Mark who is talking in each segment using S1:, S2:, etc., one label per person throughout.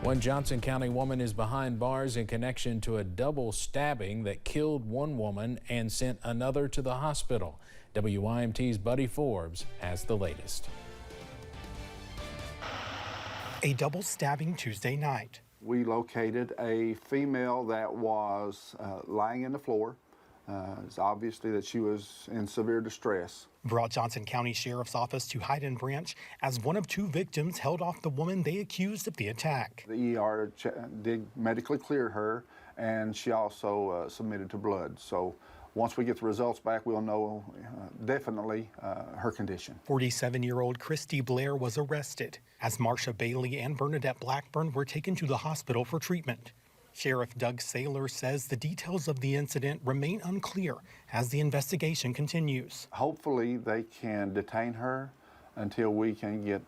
S1: One Johnson County woman is behind bars in connection to a double stabbing that killed one woman and sent another to the hospital. WYMT's Buddy Forbes has the latest.
S2: A double stabbing Tuesday night.
S3: We located a female that was lying in the floor. It's obviously that she was in severe distress.
S2: Brought Johnson County Sheriff's Office to Hyden Branch as one of two victims held off the woman they accused of the attack.
S3: The ER did medically clear her, and she also submitted to blood. So once we get the results back, we'll know definitely her condition.
S2: 47-year-old Christy Blair was arrested as Marsha Bailey and Bernadette Blackburn were taken to the hospital for treatment. Sheriff Doug Saylor says the details of the incident remain unclear as the investigation continues.
S3: Hopefully they can detain her until we can get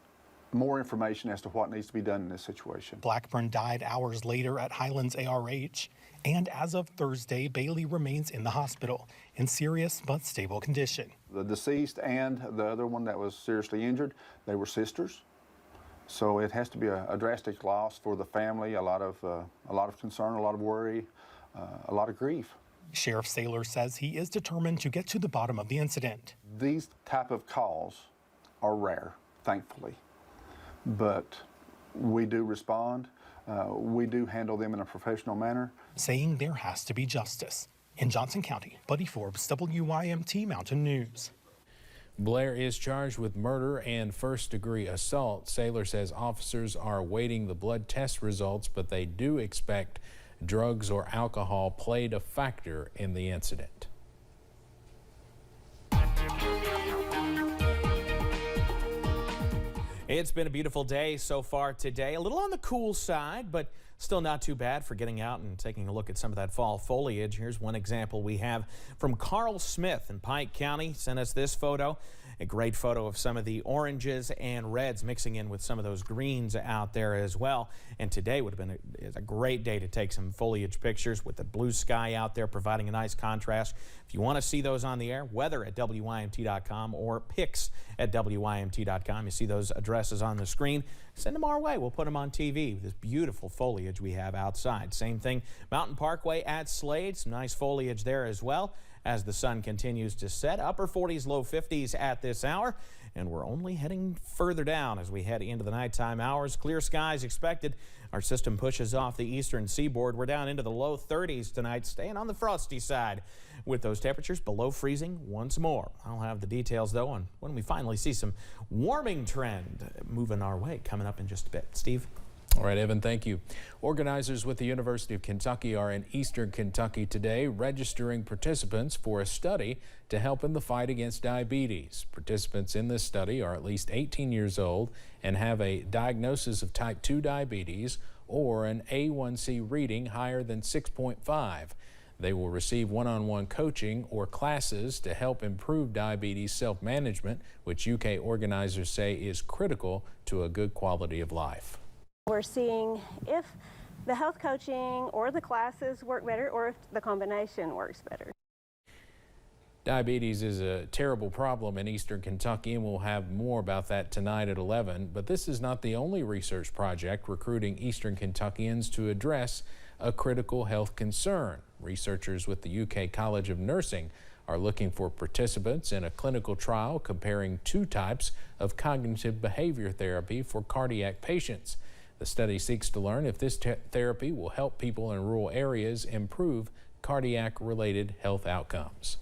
S3: more information as to what needs to be done in this situation.
S2: Blackburn died hours later at Highlands ARH, and as of Thursday, Bailey remains in the hospital in serious but stable condition.
S3: The deceased and the other one that was seriously injured, they were sisters. So it has to be a drastic loss for the family, a lot of concern, a lot of worry, a lot of grief.
S2: Sheriff Saylor says he is determined to get to the bottom of the incident.
S3: These type of calls are rare, thankfully, but we do respond. We do handle them in a professional manner.
S2: Saying there has to be justice. In Johnson County, Buddy Forbes, WYMT Mountain News.
S1: Blair is charged with murder and first-degree assault. Saylor says officers are awaiting the blood test results, but they do expect drugs or alcohol played a factor in the incident.
S4: It's been a beautiful day so far today. A little on the cool side, but still not too bad for getting out and taking a look at some of that fall foliage. Here's one example we have from Carl Smith in Pike County. Sent us this photo. A great photo of some of the oranges and reds mixing in with some of those greens out there as well. And today would have been a great day to take some foliage pictures with the blue sky out there providing a nice contrast. If you want to see those on the air, weather at WYMT.com or pics at WYMT.com. You see those addresses on the screen. Send them our way. We'll put them on TV. This beautiful foliage we have outside. Same thing, Mountain Parkway at Slade. Some nice foliage there as well as the sun continues to set. Upper 40s, low 50s at this hour. And we're only heading further down as we head into the nighttime hours. Clear skies expected. Our system pushes off the eastern seaboard. We're down into the low 30s tonight, staying on the frosty side with those temperatures below freezing once more. I'll have the details, though, on when we finally see some warming trend moving our way coming up in just a bit. Steve?
S1: All right, Evan, thank you. Organizers with the University of Kentucky are in eastern Kentucky today registering participants for a study to help in the fight against diabetes. Participants in this study are at least 18 years old and have a diagnosis of type 2 diabetes or an A1C reading higher than 6.5. They will receive one-on-one coaching or classes to help improve diabetes self-management, which UK organizers say is critical to a good quality of life.
S5: We're seeing if the health coaching or the classes work better or if the combination works better.
S1: Diabetes is a terrible problem in eastern Kentucky, and we'll have more about that tonight at 11. But this is not the only research project recruiting eastern Kentuckians to address a critical health concern. Researchers with the UK College of Nursing are looking for participants in a clinical trial comparing two types of cognitive behavior therapy for cardiac patients. The study seeks to learn if this therapy will help people in rural areas improve cardiac-related health outcomes.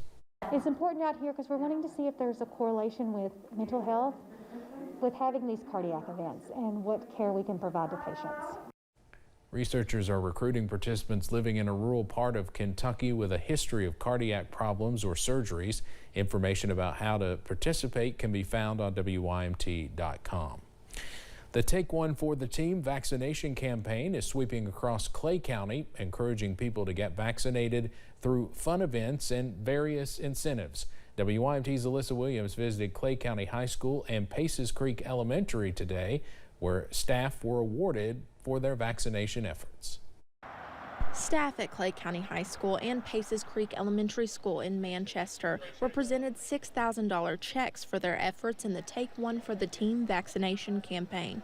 S6: It's important out here because we're wanting to see if there's a correlation with mental health with having these cardiac events and what care we can provide to patients.
S1: Researchers are recruiting participants living in a rural part of Kentucky with a history of cardiac problems or surgeries. Information about how to participate can be found on WYMT.com. The Take One for the Team vaccination campaign is sweeping across Clay County, encouraging people to get vaccinated through fun events and various incentives. WYMT's Alyssa Williams visited Clay County High School and Paces Creek Elementary today, where staff were awarded for their vaccination efforts.
S7: Staff at Clay County High School and Paces Creek Elementary School in Manchester were presented $6,000 checks for their efforts in the Take One for the Team vaccination campaign.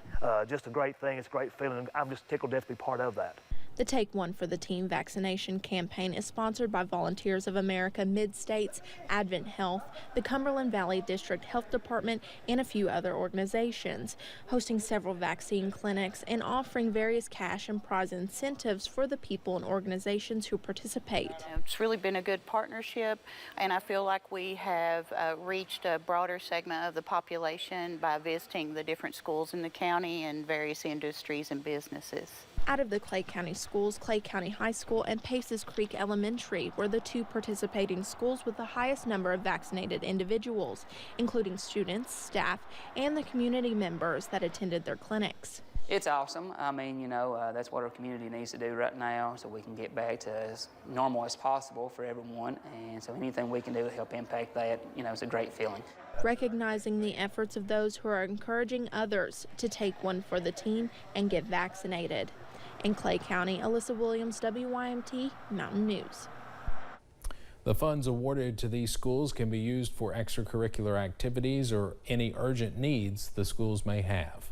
S8: Just a great thing. It's a great feeling. I'm just tickled death to be part of that.
S7: The Take One for the Team vaccination campaign is sponsored by Volunteers of America Mid-States, Advent Health, the Cumberland Valley District Health Department, and a few other organizations, hosting several vaccine clinics and offering various cash and prize incentives for the people and organizations who participate.
S9: It's really been a good partnership, and I feel like we have reached a broader segment of the population by visiting the different schools in the county and various industries and businesses.
S7: Out of the Clay County schools, Clay County High School and Paces Creek Elementary were the two participating schools with the highest number of vaccinated individuals, including students, staff, and the community members that attended their clinics.
S10: It's awesome. I mean, you know, that's what our community needs to do right now so we can get back to as normal as possible for everyone. And so anything we can do to help impact that, you know, it's a great feeling.
S7: Recognizing the efforts of those who are encouraging others to take one for the team and get vaccinated. In Clay County, Alyssa Williams, WYMT Mountain News.
S1: The funds awarded to these schools can be used for extracurricular activities or any urgent needs the schools may have.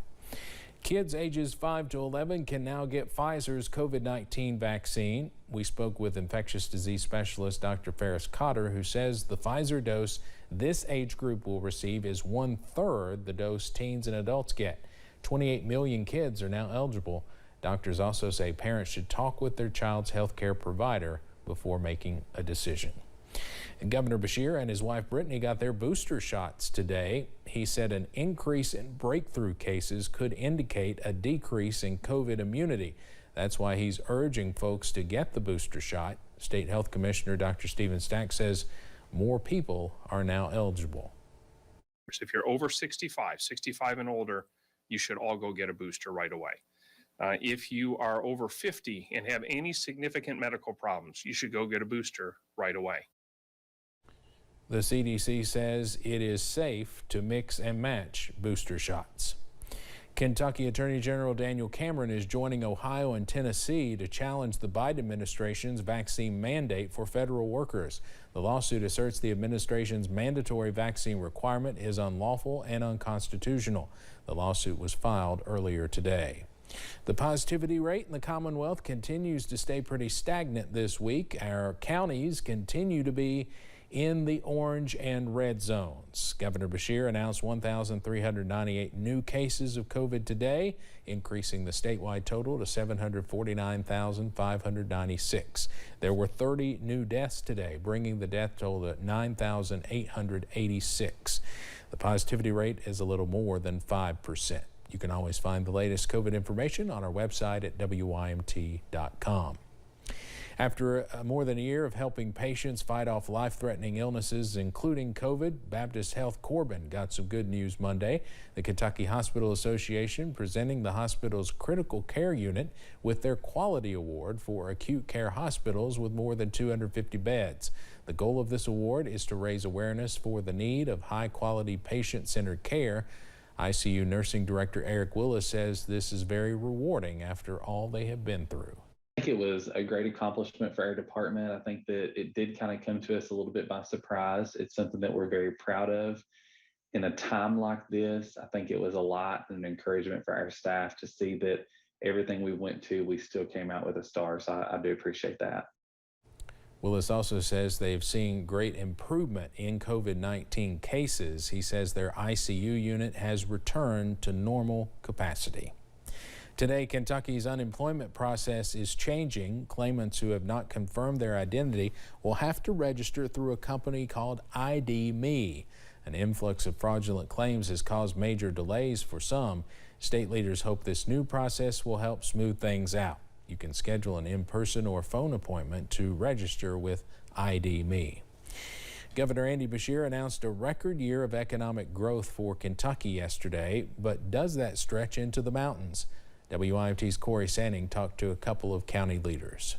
S1: Kids ages 5 to 11 can now get Pfizer's COVID-19 vaccine. We spoke with infectious disease specialist Dr. Ferris Cotter, who says the Pfizer dose this age group will receive is 1/3 the dose teens and adults get. 28 million kids are now eligible. Doctors also say parents should talk with their child's health care provider before making a decision. And Governor Beshear and his wife Brittany got their booster shots today. He said an increase in breakthrough cases could indicate a decrease in COVID immunity. That's why he's urging folks to get the booster shot. State Health Commissioner Dr. Stephen Stack says more people are now eligible.
S11: If you're over 65 and older, you should all go get a booster right away. If you are over 50 and have any significant medical problems, you should go get a booster right away.
S1: The CDC says it is safe to mix and match booster shots. Kentucky Attorney General Daniel Cameron is joining Ohio and Tennessee to challenge the Biden administration's vaccine mandate for federal workers. The lawsuit asserts the administration's mandatory vaccine requirement is unlawful and unconstitutional. The lawsuit was filed earlier today. The positivity rate in the Commonwealth continues to stay pretty stagnant this week. Our counties continue to be in the orange and red zones. Governor Beshear announced 1,398 new cases of COVID today, increasing the statewide total to 749,596. There were 30 new deaths today, bringing the death total to 9,886. The positivity rate is a little more than 5%. You can always find the latest COVID information on our website at WYMT.com. After more than a year of helping patients fight off life-threatening illnesses, including COVID, Baptist Health Corbin got some good news Monday. The Kentucky Hospital Association presenting the hospital's critical care unit with their quality award for acute care hospitals with more than 250 beds. The goal of this award is to raise awareness for the need of high-quality patient-centered care. ICU Nursing Director Eric Willis says this is very rewarding after all they have been through.
S12: I think it was a great accomplishment for our department. I think that it did kind of come to us a little bit by surprise. It's something that we're very proud of. In a time like this, I think it was a lot and an encouragement for our staff to see that everything we went to, we still came out with a star. So I do appreciate that.
S1: Willis also says they've seen great improvement in COVID-19 cases. He says their ICU unit has returned to normal capacity. Today, Kentucky's unemployment process is changing. Claimants who have not confirmed their identity will have to register through a company called ID.me. An influx of fraudulent claims has caused major delays for some. State leaders hope this new process will help smooth things out. You can schedule an in-person or phone appointment to register with ID.me. Governor Andy Beshear announced a record year of economic growth for Kentucky yesterday, but does that stretch into the mountains? WYMT's Corey Sanning talked to a couple of county leaders.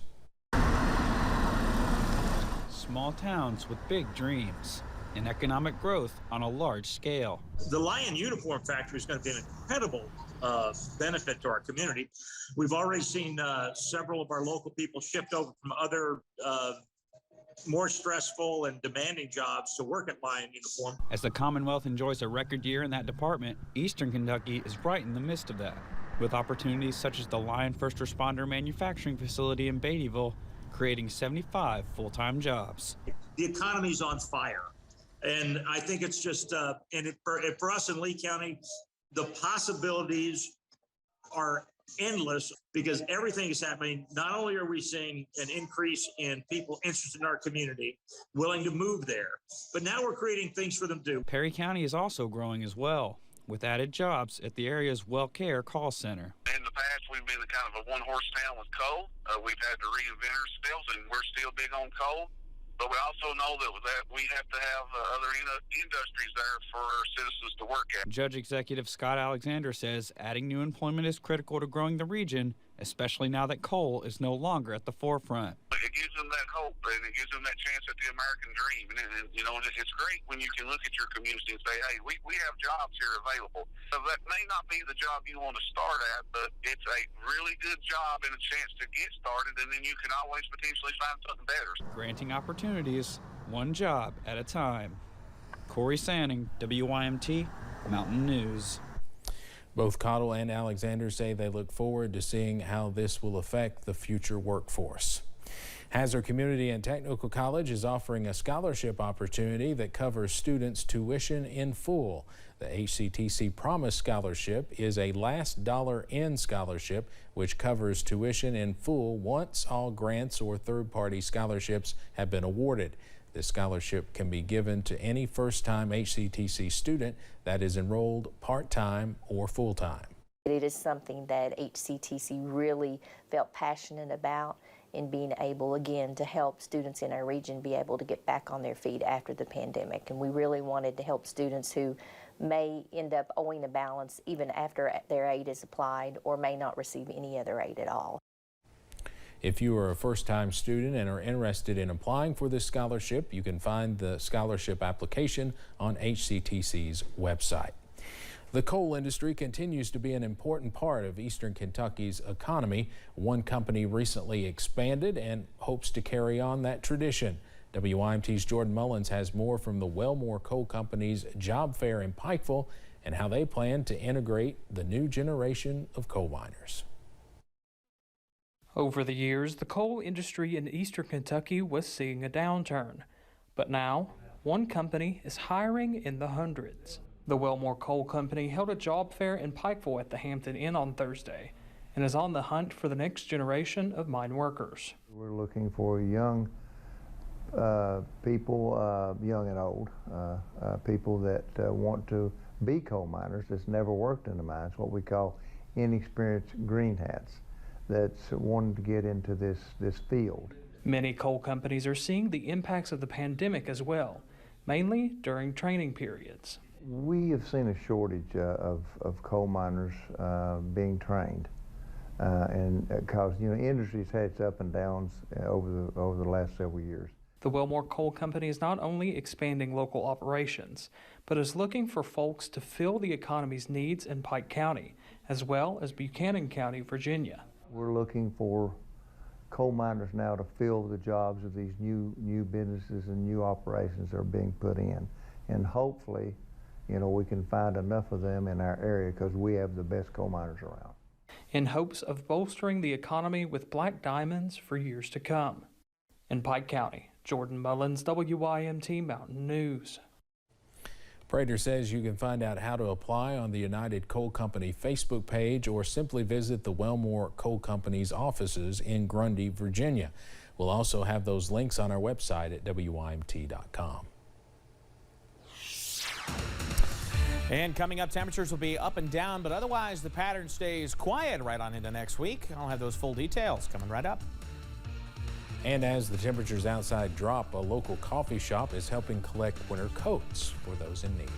S13: Small towns with big dreams and economic growth on a large scale.
S14: The Lion Uniform Factory is going to be an incredible benefit to our community. We've already seen several of our local people shift over from other more stressful and demanding jobs to work at Lion Uniform.
S13: As the Commonwealth enjoys a record year in that department, Eastern Kentucky is right in the midst of that, with opportunities such as the Lion First Responder Manufacturing Facility in Beattyville, creating 75 full-time jobs.
S14: The economy's on fire, and I think it's just, for us in Lee County, the possibilities are endless because everything is happening. Not only are we seeing an increase in people interested in our community, willing to move there, but now we're creating things for them to do.
S13: Perry County is also growing as well, with added jobs at the area's WellCare call center.
S15: In the past, we've been kind of a one-horse town with coal. We've had to reinvent ourselves, and we're still big on coal. But we also know that we have to have other industries there for our citizens to work at.
S13: Judge Executive Scott Alexander says adding new employment is critical to growing the region, especially now that coal is no longer at the forefront.
S15: It gives them that hope, and it gives them that chance at the American dream. And you know, it's great when you can look at your community and say, hey, we have jobs here available. So that may not be the job you want to start at, but it's a really good job and a chance to get started, and then you can always potentially find something better.
S13: Granting opportunities, one job at a time. Corey Sanning, WYMT, Mountain News.
S1: Both Cottle and Alexander say they look forward to seeing how this will affect the future workforce. Hazard Community and Technical College is offering a scholarship opportunity that covers students' tuition in full. The HCTC Promise Scholarship is a last dollar in scholarship which covers tuition in full once all grants or third-party scholarships have been awarded. This scholarship can be given to any first-time HCTC student that is enrolled part-time or full-time.
S16: It is something that HCTC really felt passionate about in being able, again, to help students in our region be able to get back on their feet after the pandemic. And we really wanted to help students who may end up owing a balance even after their aid is applied or may not receive any other aid at all.
S1: If you are a first-time student and are interested in applying for this scholarship, you can find the scholarship application on HCTC's website. The coal industry continues to be an important part of Eastern Kentucky's economy. One company recently expanded and hopes to carry on that tradition. WYMT's Jordan Mullins has more from the Wellmore Coal Company's job fair in Pikeville and how they plan to integrate the new generation of coal miners.
S17: Over the years, the coal industry in Eastern Kentucky was seeing a downturn. But now, one company is hiring in the hundreds. The Wellmore Coal Company held a job fair in Pikeville at the Hampton Inn on Thursday and is on the hunt for the next generation of mine workers.
S18: We're looking for young people, young and old, people that want to be coal miners that's never worked in the mines, what we call inexperienced green hats, that's wanting to get into this field.
S17: Many coal companies are seeing the impacts of the pandemic as well, mainly during training periods.
S18: We have seen a shortage of coal miners being trained, and because industry's had its up and downs over the last several years.
S17: The Wellmore Coal Company is not only expanding local operations, but is looking for folks to fill the economy's needs in Pike County, as well as Buchanan County, Virginia.
S18: We're looking for coal miners now to fill the jobs of these new businesses and new operations that are being put in, and hopefully, we can find enough of them in our area because we have the best coal miners around.
S17: In hopes of bolstering the economy with black diamonds for years to come. In Pike County, Jordan Mullins, WYMT Mountain News.
S1: Prater says you can find out how to apply on the United Coal Company Facebook page or simply visit the Wellmore Coal Company's offices in Grundy, Virginia. We'll also have those links on our website at WYMT.com.
S4: And coming up, temperatures will be up and down, but otherwise the pattern stays quiet right on into next week. I'll have those full details coming right up.
S1: And as the temperatures outside drop, a local coffee shop is helping collect winter coats for those in need.